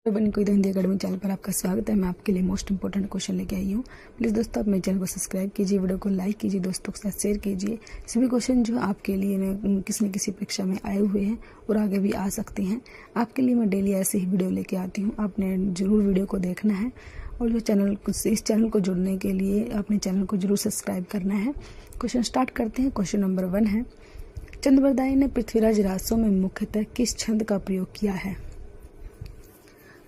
बनी कोई Hindi academy channel पर आपका स्वागत है। मैं आपके लिए मोस्ट इंपोर्टेंट क्वेश्चन लेके आई हूँ। प्लीज़ दोस्तों आप मेरे चैनल को सब्सक्राइब कीजिए, वीडियो को लाइक कीजिए, दोस्तों के साथ शेयर कीजिए। सभी क्वेश्चन जो आपके लिए किसी न किसी परीक्षा में आए हुए हैं और आगे भी आ सकते हैं, आपके लिए मैं डेली ऐसे ही वीडियो लेके आती हूँ। आपने जरूर वीडियो को देखना है और जो इस चैनल को जुड़ने के लिए अपने चैनल को जरूर सब्सक्राइब करना है। क्वेश्चन स्टार्ट करते हैं। क्वेश्चन नंबर 1 है, चंद्रबरदाई ने पृथ्वीराज रासों में मुख्यतः किस छंद का प्रयोग किया है?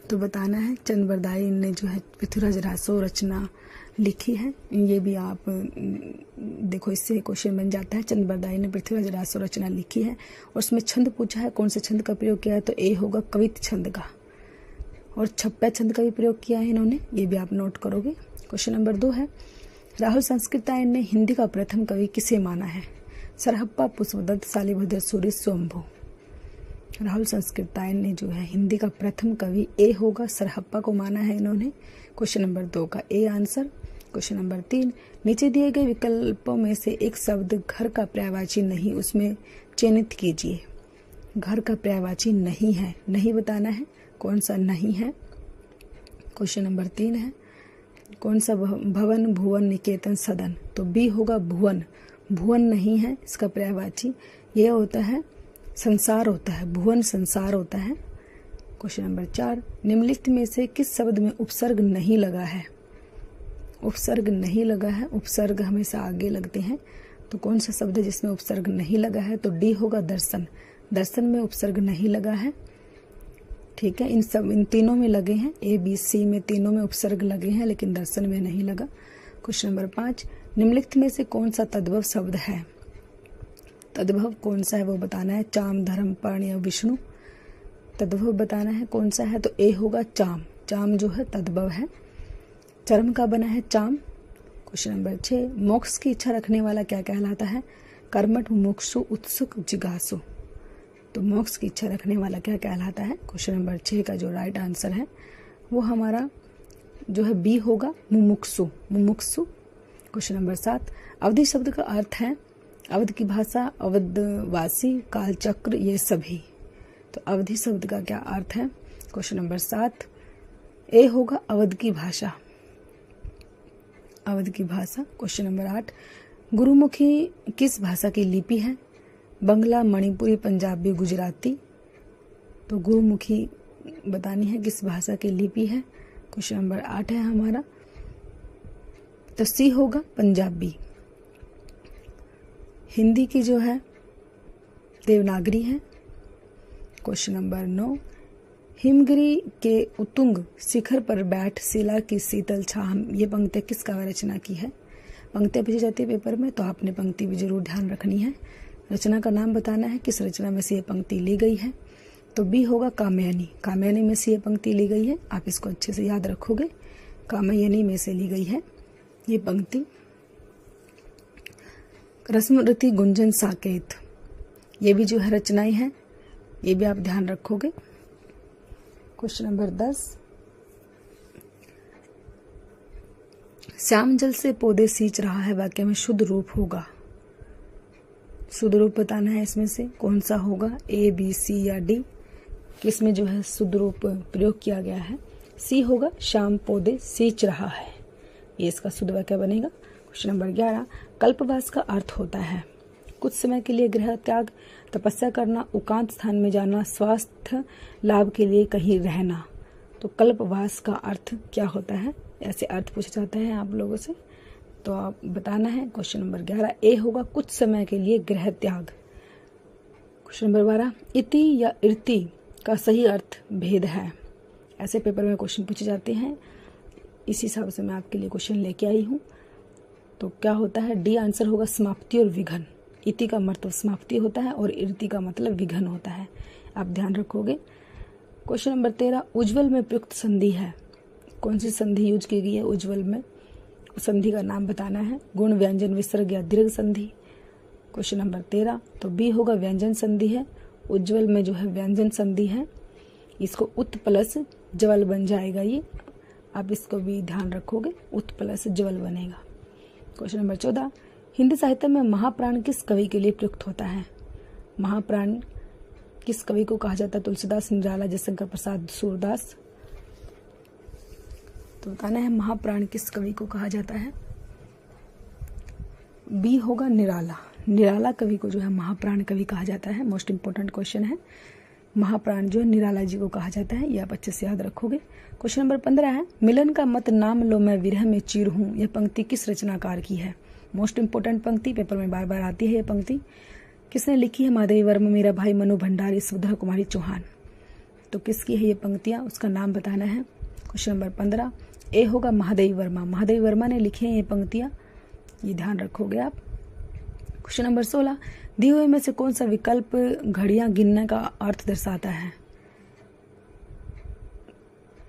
तो बताना है चंद्रबरदाई ने जो है पृथ्वीराज रासो रचना लिखी है। ये भी आप देखो, इससे क्वेश्चन बन जाता है। चंद्रबरदाई ने पृथ्वीराज रासो रचना लिखी है और उसमें छंद पूछा है, कौन से छंद का प्रयोग किया है? तो ए होगा कवित छंद का, और छप्पा छंद का भी प्रयोग किया है इन्होंने, ये भी आप नोट करोगे। क्वेश्चन नंबर 2 है, राहुल संस्कृतायन ने हिंदी का प्रथम कवि किसे माना है? सरहप्पा, पुष्पदत्त, शालिभद्र, सूरि, स्वयंभू। राहुल संस्कृतायन ने जो है हिंदी का प्रथम कवि ए होगा सरहप्पा को माना है इन्होंने। क्वेश्चन नंबर 2 का ए आंसर। क्वेश्चन नंबर 3, नीचे दिए गए विकल्पों में से एक शब्द घर का पर्यायवाची नहीं, उसमें चयनित कीजिए। घर का पर्यायवाची नहीं है, नहीं बताना है कौन सा नहीं है। क्वेश्चन नंबर 3 है, कौन सा भवन, भुवन, निकेतन, सदन? तो बी होगा भुवन। भुवन नहीं है इसका पर्यायवाची, यह होता है संसार होता है, भुवन संसार होता है। क्वेश्चन नंबर 4, निम्नलिखित में से किस शब्द में उपसर्ग नहीं लगा है? उपसर्ग नहीं लगा है, उपसर्ग हमेशा आगे लगते हैं, तो कौन सा शब्द है जिसमें उपसर्ग नहीं लगा है? तो डी होगा दर्शन। दर्शन में उपसर्ग नहीं लगा है, ठीक है। इन तीनों में लगे हैं, ए बी सी में तीनों में उपसर्ग लगे हैं, लेकिन दर्शन में नहीं लगा। क्वेश्चन नंबर 5, निम्नलिखित में से कौन सा तद्भव शब्द है? तद्भव कौन सा है वो बताना है। चाम, धर्म, पर्ण या विष्णु? तद्भव बताना है कौन सा है, तो ए होगा चाम। चाम जो है तद्भव है। चर्म का बना है चाम। क्वेश्चन नंबर 6, मोक्ष की इच्छा रखने वाला क्या कहलाता है? कर्मठ, मुमुक्षु, उत्सुक, जिज्ञासु। तो मोक्ष की इच्छा रखने वाला क्या कहलाता है? क्वेश्चन नंबर 6 का जो राइट आंसर है वो हमारा जो है बी होगा मुमुक्षु, मुमुक्षु। क्वेश्चन नंबर 7, अवधि शब्द का अर्थ है अवध की भाषा, अवधवासी, कालचक्र, ये सभी। तो अवधि शब्द का क्या अर्थ है? क्वेश्चन नंबर 7 ए होगा अवध की भाषा, अवध की भाषा। क्वेश्चन नंबर 8, गुरुमुखी किस भाषा की लिपि है? बंगला, मणिपुरी, पंजाबी, गुजराती। तो गुरुमुखी बतानी है किस भाषा की लिपि है। क्वेश्चन नंबर 8 है हमारा, तो सी होगा पंजाबी। हिंदी की जो है देवनागरी है। क्वेश्चन नंबर 9, हिमगिरी के उत्तुंग शिखर पर बैठ शिला की शीतल छाह, ये पंक्ति किस काव्य रचना की है? पंक्तियां पूछी जाती है पेपर में, तो आपने पंक्ति भी जरूर ध्यान रखनी है। रचना का नाम बताना है, किस रचना में से ये पंक्ति ली गई है? तो बी होगा कामयानी। कामयानी में से ये पंक्ति ली गई है, आप इसको अच्छे से याद रखोगे। कामयानी में से ली गई है ये पंक्ति। रस्मरति, गुंजन, साकेत, ये भी जो है रचनाएं हैं, ये भी आप ध्यान रखोगे। क्वेश्चन नंबर 10, श्याम जल से पौधे सींच रहा है वाक्य में शुद्ध रूप होगा। शुद्ध रूप बताना है, इसमें से कौन सा होगा? ए, बी, सी या डी? किसमें जो है शुद्ध रूप प्रयोग किया गया है? सी होगा, श्याम पौधे सींच रहा है, ये इसका शुद्ध वाक्य बनेगा। क्वेश्चन नंबर 11, कल्पवास का अर्थ होता है कुछ समय के लिए गृह त्याग, तपस्या करना, एकांत स्थान में जाना, स्वास्थ्य लाभ के लिए कहीं रहना। तो कल्पवास का अर्थ क्या होता है? ऐसे अर्थ पूछा जाता है आप लोगों से, तो आप बताना है। क्वेश्चन नंबर 11 ए होगा, कुछ समय के लिए गृह त्याग। क्वेश्चन नंबर 12, इति या इर्ति का सही अर्थ भेद है। ऐसे पेपर में क्वेश्चन पूछे जाते हैं, इस हिसाब से मैं आपके लिए क्वेश्चन लेके आई हूँ। तो क्या होता है? डी आंसर होगा, समाप्ति और विघन। इति का मतलब समाप्ति होता है और इर्ति का मतलब विघन होता है, आप ध्यान रखोगे। क्वेश्चन नंबर 13, उज्ज्वल में प्रयुक्त संधि है, कौन सी संधि यूज की गई है उज्ज्वल में? संधि का नाम बताना है। गुण, व्यंजन, विसर्ग या दीर्घ संधि? क्वेश्चन नंबर 13, तो बी होगा व्यंजन संधि है। उज्ज्वल में जो है व्यंजन संधि है, इसको उत प्लस ज्वल बन जाएगा, ये आप इसको भी ध्यान रखोगे, उत प्लस ज्वल बनेगा। क्वेश्चन नंबर 14, हिंदी साहित्य में महाप्राण किस कवि के लिए प्रयुक्त होता है? महाप्राण किस कवि को कहा जाता है? तुलसीदास, निराला, जयशंकर प्रसाद, सूरदास। तो बताना है महाप्राण किस कवि को कहा जाता है। बी होगा निराला। निराला कवि को जो है महाप्राण कवि कहा जाता है। मोस्ट इंपॉर्टेंट क्वेश्चन है, महाप्राण जो निराला जी को कहा जाता है, ये आप अच्छे से याद रखोगे। क्वेश्चन नंबर 15 है, मिलन का मत नाम लो मैं विरह में चीर हूँ, यह पंक्ति किस रचनाकार की है। मोस्ट इंपॉर्टेंट पंक्ति, पेपर में बार बार आती है ये पंक्ति। किसने लिखी है, महादेवी वर्मा, मीरा भाई, मनु भंडारी, सुधा कुमारी चौहान। तो किसकी है ये पंक्तियां, उसका नाम बताना है। क्वेश्चन नंबर 15 ए होगा महादेवी वर्मा। महादेवी वर्मा ने लिखी है ये पंक्तियां, ये ध्यान रखोगे आप। क्वेश्चन नंबर 16 दिए हुए में से कौन सा विकल्प घड़ियां गिनने का अर्थ दर्शाता है।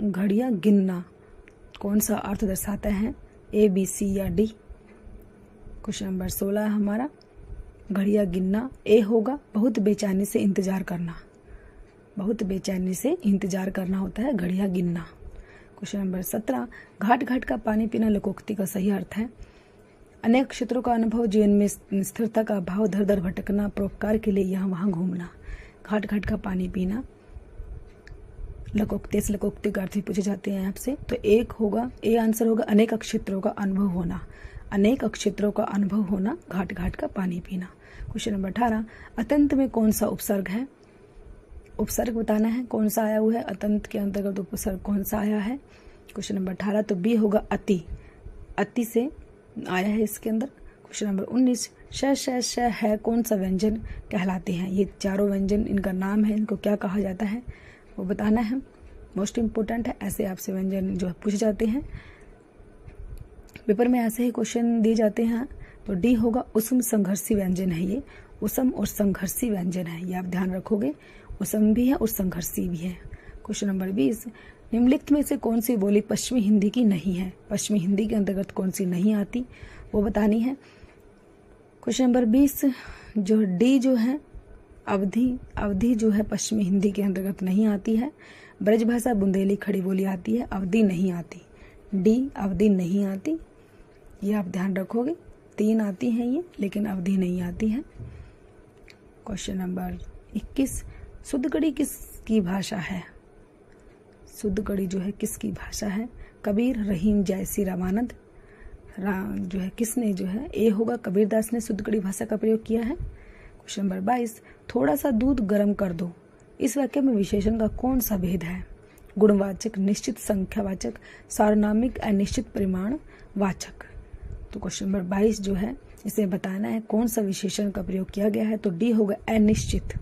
घड़ियां गिनना कौन सा अर्थ दर्शाता है, ए, बी, सी या डी। क्वेश्चन नंबर 16 हमारा घड़ियां गिनना। ए होगा बहुत बेचैनी से इंतजार करना। बहुत बेचैनी से इंतजार करना होता है घड़ियां गिनना। क्वेश्चन नंबर 17 घाट घाट का पानी पीना लोकोक्ति का सही अर्थ है। अनेक क्षेत्रों का अनुभव, जीवन में स्थिरता का अभाव, धर धर भटकना, परोपकार के लिए यहाँ वहाँ घूमना। घाट घाट का पानी पीना लोकोक्ति, इस लोकोक्ति का अर्थ भी पूछे जाते हैं आपसे। तो एक होगा, ए आंसर होगा अनेक क्षेत्रों का अनुभव होना। अनेक क्षेत्रों का अनुभव होना, घाट घाट का पानी पीना। क्वेश्चन नंबर 18 अतंत में कौन सा उपसर्ग है। उपसर्ग बताना है कौन सा आया हुआ है, अतंत के अंतर्गत उपसर्ग कौन सा आया है। क्वेश्चन नंबर 18 तो बी होगा अति। अति से आया है इसके अंदर। क्वेश्चन नंबर 19 श है कौन सा व्यंजन कहलाते हैं। ये चारों व्यंजन इनका नाम है, इनको क्या कहा जाता है वो बताना है। मोस्ट इंपोर्टेंट है, ऐसे आपसे व्यंजन जो पूछे जाते हैं पेपर में, ऐसे ही क्वेश्चन दिए जाते हैं। तो डी होगा उसम संघर्षी व्यंजन है। ये उसम और संघर्षी व्यंजन है, ये आप ध्यान रखोगे। उसम भी है और संघर्षी भी है। क्वेश्चन नंबर 20 निम्नलिखित में से कौन सी बोली पश्चिमी हिंदी की नहीं है। पश्चिमी हिंदी के अंतर्गत कौन सी नहीं आती वो बतानी है। क्वेश्चन नंबर 20 जो डी जो है अवधि जो है पश्चिमी हिंदी के अंतर्गत नहीं आती है। ब्रजभाषा बुंदेली खड़ी बोली आती है, अवधि नहीं आती। डी अवधि नहीं आती, ये आप ध्यान रखोगे। 3 आती हैं ये, लेकिन अवधि नहीं आती है। क्वेश्चन नंबर 21 शुद्धगढ़ी किसकी भाषा है। शुद्धगढ़ी जो है किसकी भाषा है। कबीर, रहीम, जयसी, रामानंद। जो है किसने जो है, ए होगा कबीरदास ने शुद्धगढ़ी भाषा का प्रयोग किया है। क्वेश्चन नंबर 22 थोड़ा सा दूध गर्म कर दो, इस वाक्य में विशेषण का कौन सा भेद है। गुणवाचक, निश्चित संख्यावाचक, सार्वनामिक, अनिश्चित परिमाण वाचक। तो क्वेश्चन नंबर 22 जो है इसे बताना है कौन सा विशेषण का प्रयोग किया गया है। तो डी होगा अनिश्चित।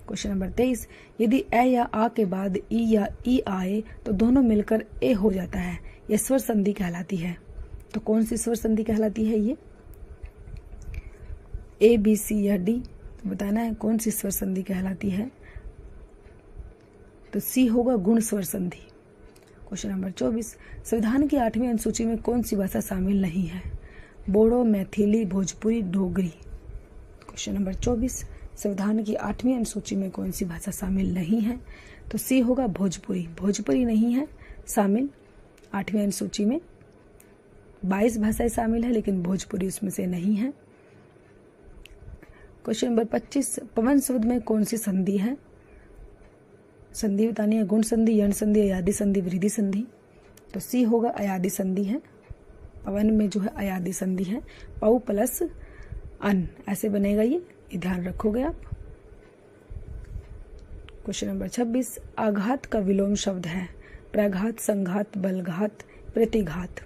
क्वेश्चन नंबर 23 यदि ए या आ के बाद ई या ई आए तो दोनों मिलकर ए हो जाता है, यह स्वर संधि कहलाती है। तो कौन सी स्वर संधि कहलाती है ये, ए, बी, सी या डी। तो बताना है कौन सी स्वर संधि कहलाती है। तो सी होगा गुण स्वर संधि। क्वेश्चन नंबर 24 संविधान की 8वीं अनुसूची में कौन सी भाषा शामिल नहीं है। बोडो, मैथिली, भोजपुरी, डोगरी। क्वेश्चन नंबर 24 संविधान की 8वीं अनुसूची में कौन सी भाषा शामिल नहीं है। तो सी होगा भोजपुरी। भोजपुरी नहीं है शामिल 8वीं अनुसूची में। 22 भाषाएं शामिल है, लेकिन भोजपुरी उसमें से नहीं है। क्वेश्चन नंबर 25 पवन शब्द में कौन सी संधि है। संधि बतानी है, गुण संधि, यण संधि, अयादि संधि, वृद्धि संधि। तो सी होगा अयादि संधि है। पवन में जो है अयादि संधि है, पौ प्लस अन ऐसे बनेगा ये ध्यान रखोगे आप। क्वेश्चन नंबर 26 आघात का विलोम शब्द है। प्रघात, संघात, बलघात, प्रतिघात।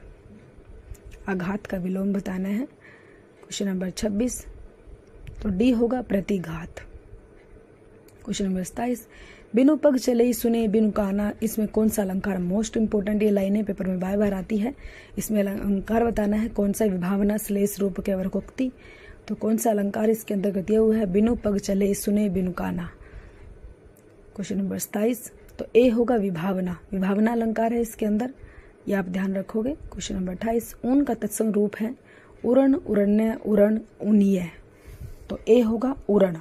आघात का विलोम बताना है। क्वेश्चन नंबर 26 तो डी होगा प्रतिघात। क्वेश्चन नंबर 27 बिनु पग चले सुने बिनु काना, इसमें कौन सा अलंकार मोस्ट इंपोर्टेंट, ये लाइनें पेपर में बार बार आती है। इसमें अलंकार बताना है कौन सा, विभावना, श्लेष, रूप के वर्कोक्ति। तो कौन सा अलंकार इसके अंतर्गत दिया हुआ है, बिनु पग चले सुने बिनु काना। क्वेश्चन नंबर 27 तो ए होगा विभावना। विभावना अलंकार है इसके अंदर, ये आप ध्यान रखोगे। क्वेश्चन नंबर 28 ऊन का तत्सम रूप है उरण, उरण्य, उरण, ऊनीय। तो ए होगा उरण,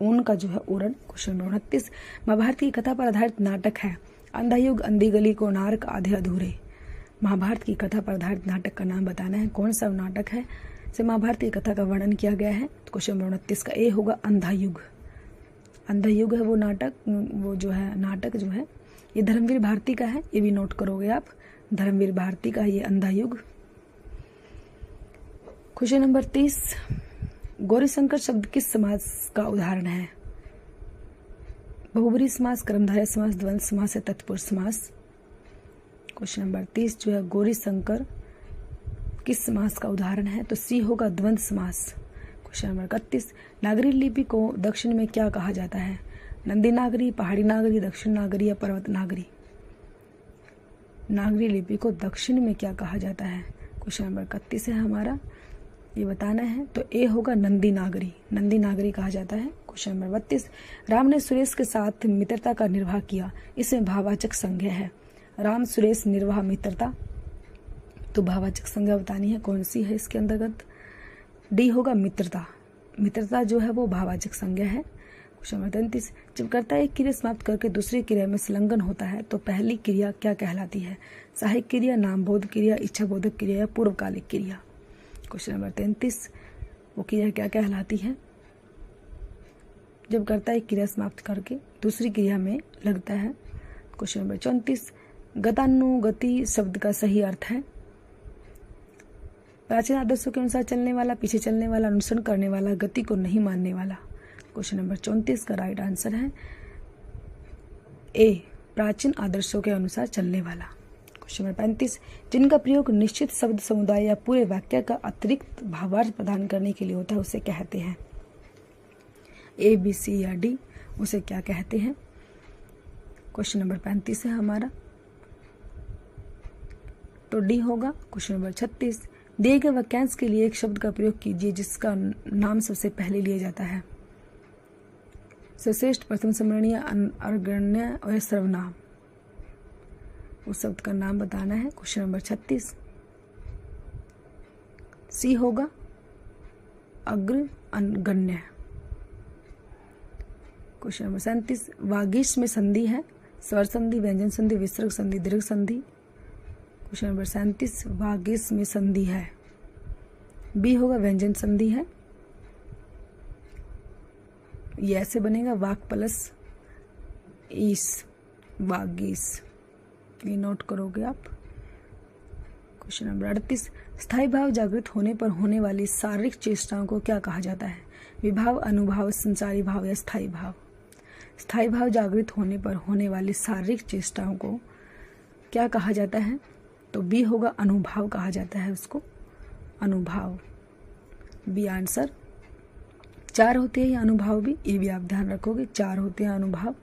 ऊन का जो है उरण। क्वेश्चन नंबर 29 महाभारत की कथा पर आधारित नाटक है। अंधा युग, अंधी गली, कोणार्क, आधे अधूरे। महाभारत की कथा पर आधारित नाटक का नाम बताना है, कौन सा नाटक है से महाभारत की कथा का वर्णन किया गया है। तो क्वेश्चन नंबर 29 का ए होगा अंधा युग। अंधा युग है वो नाटक, वो जो है नाटक जो है ये धर्मवीर भारती का है, ये भी नोट करोगे आप। धर्मवीर भारती का ये अंधा युग। क्वेश्चन नंबर 30, गौरीशंकर शब्द किस समास का उदाहरण है? बहुब्रीहि समास, कर्मधारय समास, द्वंद्व समास या तत्पुरुष समास। क्वेश्चन नंबर 30 जो है गौरीशंकर किस समास का उदाहरण है? तो सी होगा द्वंद्व समास। क्वेश्चन नंबर 31, नागरी लिपि को दक्षिण में क्या कहा जाता है? नंदी नागरी, पहाड़ी नागरी, दक्षिण नागरी या पर्वत नागरी? नागरी लिपि को दक्षिण में क्या कहा जाता है? क्वेश्चन नंबर 31 है हमारा, ये बताना है। तो ए होगा नंदी नागरी, नंदी नागरी कहा जाता है। क्वेश्चन नंबर 32, राम ने सुरेश के साथ मित्रता का निर्वाह किया, इसमें भाववाचक संज्ञा है। राम सुरेश निर्वाह मित्रता, तो भाववाचक संज्ञा बतानी है, कौन सी है इसके अंतर्गत? डी होगा मित्रता। मित्रता जो है वो भाववाचक संज्ञा है। क्वेश्चन नंबर 33, जब कर्ता एक क्रिया समाप्त करके दूसरी क्रिया में संलग्न होता है तो पहली क्रिया क्या कहलाती है? सहायक क्रिया, नामबोधक क्रिया, इच्छाबोधक क्रिया या पूर्वकालिक क्रिया? क्वेश्चन नंबर 33, वो क्रिया क्या कहलाती है? जब कर्ता एक क्रिया समाप्त करके दूसरी क्रिया में लगता है। क्वेश्चन नंबर 34, गतानुगति शब्द का सही अर्थ है? प्राचीन आदर्शों के अनुसार चलने वाला, पीछे चलने वाला, अनुसरण करने वाला, गति को नहीं मानने वाला। क्वेश्चन नंबर 34 का राइट आंसर है ए, प्राचीन आदर्शों के अनुसार चलने वाला। क्वेश्चन नंबर 35, जिनका प्रयोग निश्चित शब्द समुदाय या पूरे वाक्य का अतिरिक्त भावार्थ प्रदान करने के लिए होता है उसे कहते हैं? ए, बी, सी या डी, उसे क्या कहते हैं? क्वेश्चन नंबर 35 है हमारा, तो डी होगा। क्वेश्चन नंबर 36, दिए गए वाक्यांश के लिए एक शब्द का प्रयोग कीजिए जिसका नाम सबसे पहले लिया जाता है। सश्रेष्ठ, प्रथम स्मरणीय, अग्रण्य और सर्वनाम, उस शब्द का नाम बताना है। क्वेश्चन नंबर 36, सी होगा अग्र अनगण्य। क्वेश्चन नंबर 37, वागीश में संधि है, स्वर संधि, व्यंजन संधि, विसर्ग संधि, दीर्घ संधि? क्वेश्चन नंबर 37, वागीश में संधि है, बी होगा व्यंजन संधि है। ये ऐसे बनेगा वाक प्लस ईस, वागीश, ये नोट करोगे आप। क्वेश्चन नंबर 38, स्थायी भाव जागृत होने पर होने वाली शारीरिक चेष्टाओं को क्या कहा जाता है? विभाव, अनुभाव, संचारी भाव या स्थायी भाव? स्थायी भाव जागृत होने पर होने वाली शारीरिक चेष्टाओं को क्या कहा जाता है? तो बी होगा अनुभाव कहा जाता है उसको, अनुभाव, बी आंसर। 4 होते हैं ये अनुभाव भी, ये भी आप ध्यान रखोगे, 4 होते हैं अनुभाव।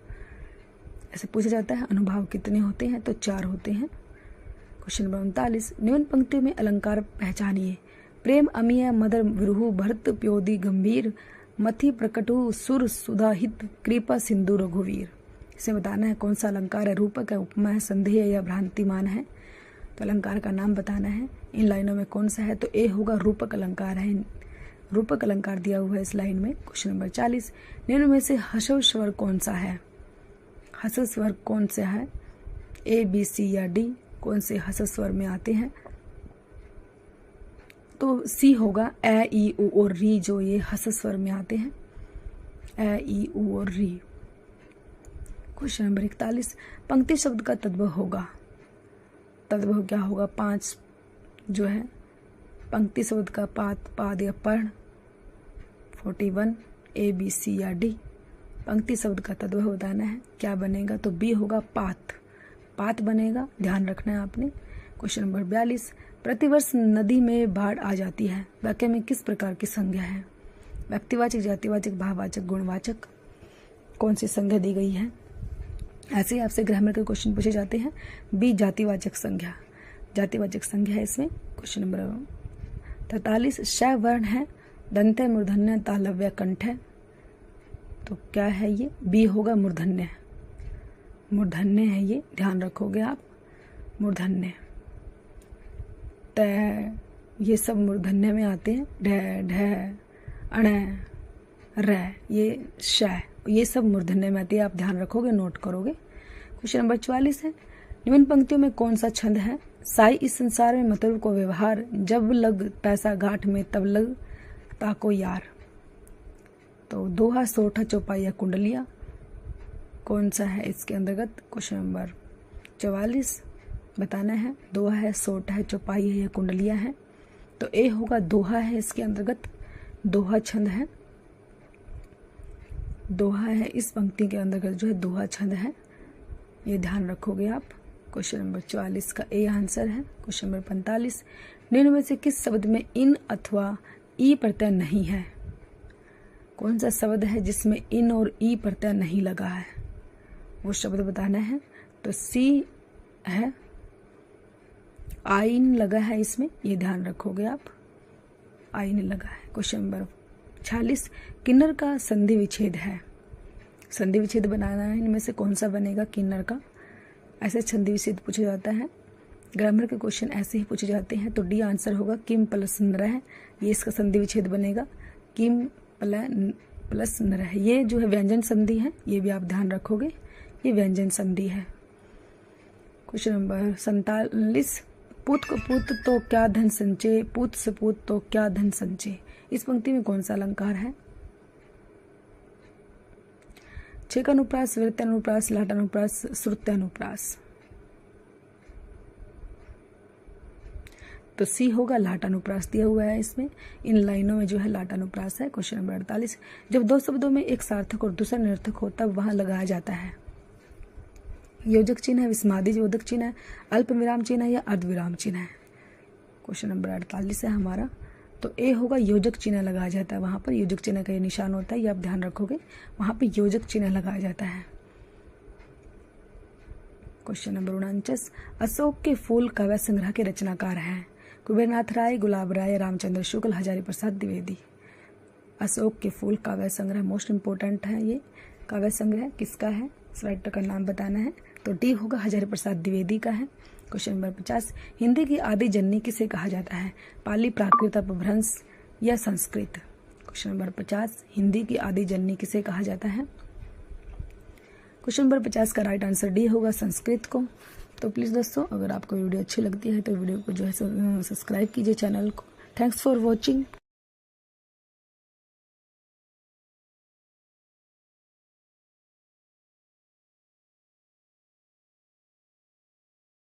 ऐसे पूछा जाता है अनुभाव कितने होते हैं? तो 4 होते हैं। क्वेश्चन नंबर 39, निम्न पंक्तियों में अलंकार पहचानिए। प्रेम, अमीय, मदर, विरुहु, भरत, प्योदी, गंभीर, मथि, प्रकटु, सुर, सुधाहित, कृपा, सिंधु, रघुवीर। इसे बताना है कौन सा अलंकार है, रूपक है, उपमा है, संदेह है या भ्रांतिमान है? तो अलंकार का नाम बताना है। इन लाइनों में कौन सा है? तो ए होगा रूपक अलंकार है, रूपक अलंकार दिया हुआ है इस लाइन में। क्वेश्चन नंबर 40, निम्न में से हसव स्वर कौन सा है? हसव स्वर कौन सा है? ए, बी, सी या डी, कौन से हसव स्वर में आते हैं? तो सी होगा ए, ई, उ और री, जो ये हसव स्वर में आते हैं, ए, ई, उ और री। क्वेश्चन नंबर 41, पंक्ति शब्द का तद्भव होगा, तद्भव क्या होगा? 5 जो है पंक्ति शब्द का पात, पाद या पर्ण। 41, ए, बी, सी या डी? पंक्ति शब्द का तद्भव बताना है, क्या बनेगा? तो बी होगा पात, पात बनेगा, ध्यान रखना है आपने। क्वेश्चन नंबर 42, प्रतिवर्ष नदी में बाढ़ आ जाती है, वाक्य में किस प्रकार की संज्ञा है? व्यक्तिवाचक, जातिवाचक, भाववाचक, गुणवाचक? कौन सी संज्ञा दी गई है? ऐसे ही आपसे ग्रामर के क्वेश्चन पूछे जाते हैं। बी, जातिवाचक संज्ञा, जातिवाचक संज्ञा है इसमें। क्वेश्चन नंबर 43, श वर्ण है, दंत, मूर्धन्य, तालव्य, कंठ। तो क्या है ये? बी होगा मूर्धन्य, मूर्धन्य है ये, ध्यान रखोगे आप, मूर्धन्य। त ये सब मूर्धन्य में आते हैं, ढ, ढ, अण, र, ये श, ये सब मूर्धन्य में आती है, आप ध्यान रखोगे, नोट करोगे। क्वेश्चन नंबर 44 है, निम्न पंक्तियों में कौन सा छंद है? साई इस संसार में मतलब को व्यवहार, जब लग पैसा गांठ में तब लग ताको यार। तो दोहा, सोठा, चौपाई या कुंडलिया? कौन सा है इसके अंतर्गत? क्वेश्चन नंबर 44 बताना है। दोहा है, सोट है, चौपाई है या कुंडलियाँ हैं। तो ए होगा दोहा है, इसके अंतर्गत दोहा छंद है। दोहा है, इस पंक्ति के अंतर्गत जो है दोहा छंद है, ये ध्यान रखोगे आप। क्वेश्चन नंबर 44 का ए आंसर है। क्वेश्चन नंबर 45, निम्न में से किस शब्द में इन अथवा ई प्रत्यय नहीं है? कौन सा शब्द है जिसमें इन और ई प्रत्यय नहीं लगा है, वो शब्द बताना है। तो सी है, आइन लगा है इसमें, ये ध्यान रखोगे आप, आइन लगा है। क्वेश्चन नंबर 46, किन्नर का संधि विच्छेद है। संधि विच्छेद बनाना है, इनमें से कौन सा बनेगा किन्नर का? ऐसे संधि विच्छेद पूछा जाता है, ग्रामर के क्वेश्चन ऐसे ही पूछे जाते हैं। तो डी आंसर होगा किम प्लस नरह, ये इसका संधि विच्छेद बनेगा, किम प्लस नरह। ये जो है व्यंजन संधि है, ये भी आप ध्यान रखोगे, ये व्यंजन संधि है। क्वेश्चन नंबर 47, पूत को पूत तो क्या धन संचय, पूत से पूत तो क्या धन संचय। इस पंक्ति में कौन सा अलंकार है? छेकानुप्रास, वृत्तानुप्रास, लाटानुप्रास, श्रुत्यानुप्रास। तो सी होगा, लाटानुप्रास दिया हुआ है इसमें, इन लाइनों में जो है लाटानुप्रास है। क्वेश्चन नंबर 48, जब दो शब्दों में एक सार्थक और दूसरा निरर्थक हो तब वहां लगाया जाता है। योजक चिन्ह है, विस्मादी योजक चिन्ह है, अल्प विराम चिन्ह है या अर्ध विराम चिन्ह है। क्वेश्चन नंबर 48 है हमारा। तो ए होगा, योजक चिन्ह लगाया जाता है, वहां पर योजक चिन्ह का ये निशान होता है, ये आप ध्यान रखोगे, वहां पे योजक चिन्ह लगाया जाता है। क्वेश्चन नंबर 49, अशोक के फूल काव्य संग्रह के रचनाकार हैं। कुबेरनाथ राय, गुलाब राय, रामचंद्र शुक्ल, हजारी प्रसाद द्विवेदी। अशोक के फूल काव्य संग्रह मोस्ट इंपोर्टेंट है, ये काव्य संग्रह किसका है, राइटर का नाम बताना है। तो डी होगा, हजारी प्रसाद द्विवेदी का है। क्वेश्चन नंबर 50, हिंदी की आदि जननी किसे कहा जाता है? पाली, प्राकृत, अपभ्रंश या संस्कृत। क्वेश्चन नंबर 50, हिंदी की आदि जननी किसे कहा जाता है? क्वेश्चन नंबर 50 का राइट आंसर डी होगा, संस्कृत को। तो प्लीज़ दोस्तों, अगर आपको वीडियो अच्छी लगती है तो वीडियो को जो है सब्सक्राइब कीजिए चैनल को। Thanks for watching.